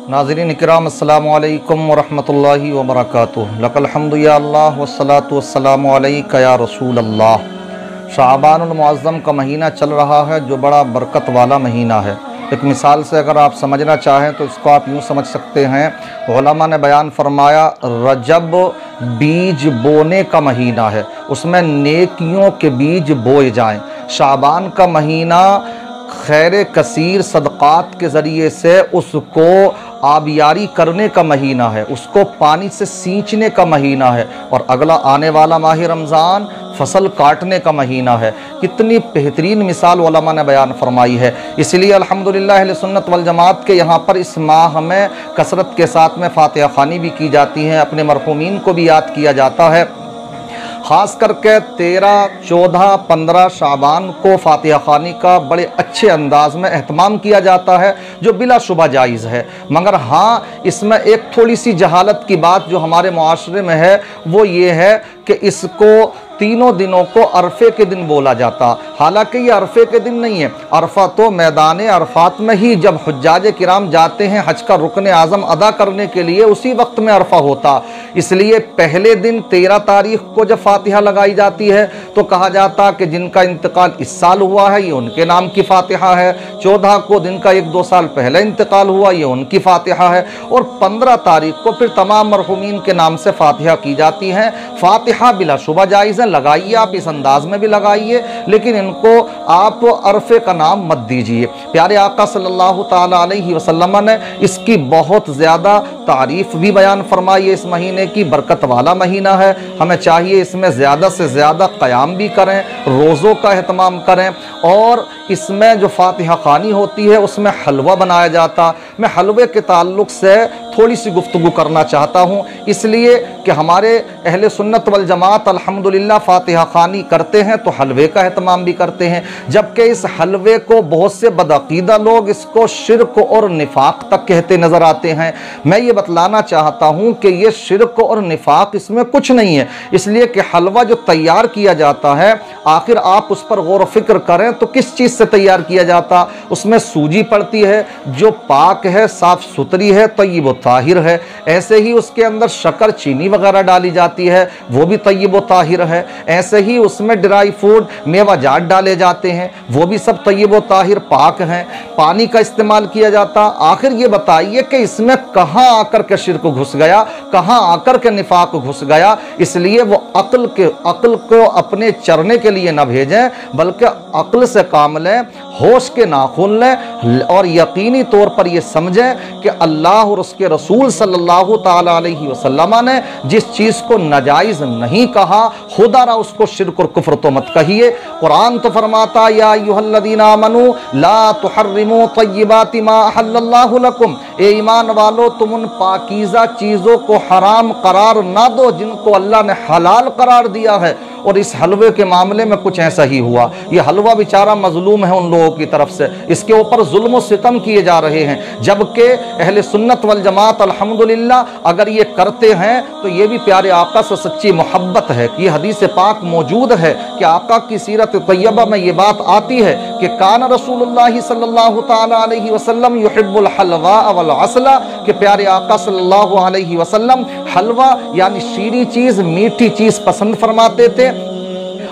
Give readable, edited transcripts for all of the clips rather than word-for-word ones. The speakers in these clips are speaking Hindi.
नाज़रीन इकराम अस्सलामु अलैकुम वरहमतुल्लाहि वबरकातुहू। लकल हम्दु या अल्लाह वस्सलातु वस्सलामु अलैका या रसूल अल्लाह। शाबानुल मुअज़्ज़म का महीना चल रहा है जो बड़ा बरकत वाला महीना है। एक मिसाल से अगर आप समझना चाहें तो इसको आप यूँ समझ सकते हैं, उलमा ने बयान फरमाया रजब बीज बोने का महीना है, उसमें नेकियों के बीज बोए जाएं। शाबान का महीना खैर कसीर सदक़ात के ज़रिए से उसको आबियारी करने का महीना है, उसको पानी से सींचने का महीना है। और अगला आने वाला माह रमज़ान फसल काटने का महीना है। कितनी बेहतरीन मिसाल उलमा ने बयान फरमाई है। इसलिए अल्हम्दुलिल्लाह अहले सुन्नत वल जमात के यहाँ पर इस माह में कसरत के साथ में फातिहा ख़वानी भी की जाती हैं, अपने मरहूमीन को भी याद किया जाता है। ख़ास करके 13, 14, 15 शाबान को फातिहा ख़वानी का बड़े अच्छे अंदाज में एहतमाम किया जाता है, जो बिलाशुबा जायज़ है। मगर हाँ, इसमें एक थोड़ी सी जहालत की बात जो हमारे मुआशरे में है वो ये है कि इसको तीनों दिनों को अरफे के दिन बोला जाता। हालांकि ये अरफे के दिन नहीं है, अरफा तो मैदान अरफात में ही जब हुज्जाज किराम जाते हैं हज का रुकन आज़म अदा करने के लिए, उसी वक्त में अरफा होता। इसलिए पहले दिन 13 तारीख को जब फातिहा लगाई जाती है तो कहा जाता कि जिनका इंतकाल इस साल हुआ है ये उनके नाम की फातिहा है। 14 को जिनका 1-2 साल पहले इंतकाल हुआ ये उनकी फातिहा है। और 15 तारीख को फिर तमाम मरहूमीन के नाम से फातिहा की जाती हैं। फातिहा बिलाशुबा जायज़ है, लगाइए आप, इस अंदाज में भी लगाइए, लेकिन इनको आप अरफे का नाम मत दीजिए। प्यारे आका सल्लल्लाहु ताला अलैहि वसल्लम ने इसकी बहुत ज़्यादा तारीफ़ भी बयान फरमाई है। इस महीने की बरकत वाला महीना है, हमें चाहिए इसमें ज़्यादा से ज़्यादा क़याम भी करें, रोज़ों का एहतमाम करें। और इसमें जो फातिहा ख़वानी होती है उसमें हलवा बनाया जाता। मैं हलवे के ताल्लुक़ से थोड़ी सी गुफ्तगू करना चाहता हूँ, इसलिए कि हमारे अहले सुन्नत वल जमात अल्हम्दुलिल्लाह फातिहा ख़वानी करते हैं तो हलवे का एहतमाम भी करते हैं। जबकि इस हलवे को बहुत से बदअक़ीदा लोग इसको शिरक और निफाक तक कहते नज़र आते हैं। मैं ये बतलाना चाहता हूँ कि ये शिरक और निफाक इसमें कुछ नहीं है, इसलिए कि हलवा जो तैयार किया जाता है, आखिर आप उस पर गौर फ़िक्र करें तो किस चीज़ से तैयार किया जाता। उसमें सूजी पड़ती है जो पाक है, साफ़ सुथरी है, तय्यब व ताहिर है। ऐसे ही उसके अंदर शक्कर, चीनी वगैरह डाली जाती है, वो भी तय्यब व ताहिर है। ऐसे ही उसमें ड्राई फ्रूट, मेवाजात डाले जाते हैं, वो भी सब तय्यब व ताहिर पाक हैं। पानी का इस्तेमाल किया जाता। आखिर ये बताइए कि इसमें कहाँ आकर के शिरक घुस गया, कहाँ आकर के निफाक घुस गया। इसलिए वो अक्ल को अपने चरने के लिए न भेजें, बल्कि अक्ल से काम लें, होश के नाखून लें और यकीनी तौर पर यह समझें कि अल्लाह और उसके रसूल सल्लल्लाहु ताला अलैहि वसल्लम ने जिस चीज़ को नाजायज़ नहीं कहा, खुदारा उसको शिर्क और कुफ्र तो मत कहिए। कुरान तो फरमाता या अय्युहल्लज़ीना आमनू ला तुहर्रिमू तय्यिबाति मा अहल्लल्लाहु लकुम। ए ईमान वालो, तुम उन पाकीज़ा चीज़ों को हराम करार ना दो जिनको अल्लाह ने हलाल करार दिया है। और इस हलवे के मामले में कुछ ऐसा ही हुआ। ये हलवा बेचारा मजलूम है उन लोगों की तरफ से, इसके ऊपर जुल्म और सितम किए जा रहे हैं। जबकि अहले सुन्नत वल जमात अल्हम्दुलिल्लाह अगर ये करते हैं तो ये भी प्यारे आका से सच्ची मोहब्बत है। ये हदीस पाक मौजूद है कि आका की सीरत तैयबा में ये बात आती है कि कान रसूलुल्लाह सल्लल्लाहु ताला अलैहि वसल्लम युहिब्बुल हलवा वल असला, कि प्यारे आका सल्लल्लाहु अलैहि वसल्लम हलवा यानी शीरी चीज़, मीठी चीज़ पसंद फरमाते थे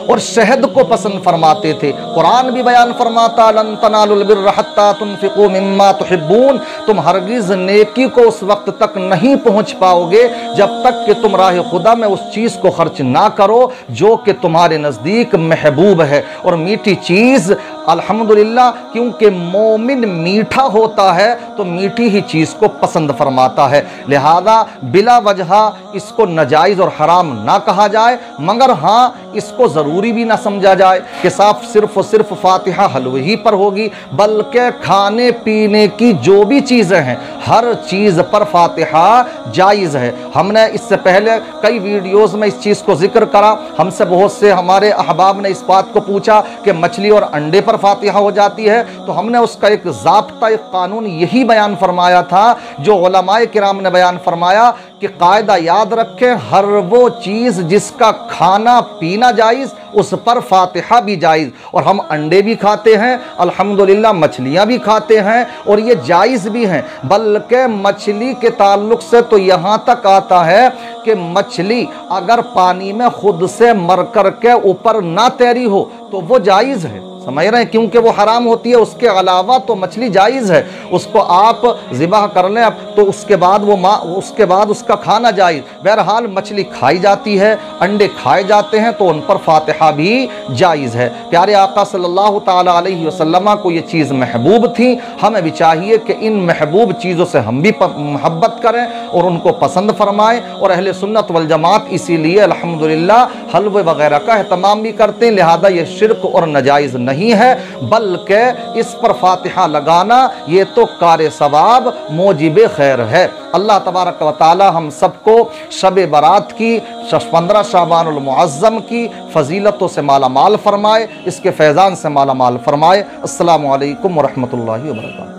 और शहद को पसंद फरमाते थे। कुरान भी बयान फरमाता लन तनालुल बिर्र हत्ता तुनफिकू मिम्मा तुहिब्बून, तुम हरगिज़ नेकी को उस वक्त तक नहीं पहुँच पाओगे जब तक कि तुम राह खुदा में उस चीज़ को खर्च ना करो जो कि तुम्हारे नज़दीक महबूब है। और मीठी चीज़ अल्हम्दुलिल्लाह, क्योंकि मोमिन मीठा होता है तो मीठी ही चीज़ को पसंद फरमाता है। लिहाजा बिला वजह इसको नाजायज़ और हराम ना कहा जाए, मगर हाँ इसको ज़रूरी भी ना समझा जाए कि साफ सिर्फ और सिर्फ फातिहा हलवे ही पर होगी, बल्कि खाने पीने की जो भी चीज़ें हैं हर चीज़ पर फातिहा जायज़ है। हमने इससे पहले कई वीडियोज़ में इस चीज़ को जिक्र करा। हमसे बहुत से हमारे अहबाब ने इस बात को पूछा कि मछली और अंडे पर फातिहा हो जाती है, तो हमने उसका एक ज़ाब्ता, एक कानून यही बयान फरमाया था जो उलमाए किराम ने बयान फरमाया कि कायदा याद रखें, हर वो चीज़ जिसका खाना पीना जायज़ उस पर फातिहा भी जायज़। और हम अंडे भी खाते हैं अल्हम्दुलिल्लाह, मछलियाँ भी खाते हैं और ये जायज़ भी हैं। बल्कि मछली के ताल्लुक़ से तो यहाँ तक आता है कि मछली अगर पानी में खुद से मर कर के ऊपर ना तैरी हो तो वो जायज़ है, समझ रहे हैं, क्योंकि वो हराम होती है। उसके अलावा तो मछली जायज़ है, उसको आप ज़िबह कर लें तो उसके बाद उसका खाना जायज़। बहरहाल मछली खाई जाती है, अंडे खाए जाते हैं, तो उन पर फातिहा भी जायज़ है। प्यारे आका सल्लल्लाहु ताला अलैहि वसल्लम को ये चीज़ महबूब थी। हमें भी चाहिए कि इन महबूब चीज़ों से हम भी मोहब्बत करें और उनको पसंद फरमाएँ। और अहले सुन्नत वल जमात इसीलिए अल्हम्दुलिल्लाह हलवे वगैरह का एहतमाम भी करते हैं। लिहाजा ये शिरक और नाजायज़ नहीं है, बल्कि इस पर फातिहा लगाना ये तो कार सवाब मोजिब खैर है। अल्लाह तबारक व तआला हम सबको शब बारात की 15 शाबानुल मुअज़्ज़म की फ़जीलतों से माला माल फरमाए, इसके फैज़ान से माला माल फरमाए। अस्सलामु अलैकुम व रहमतुल्लाहि व बरकातुहू।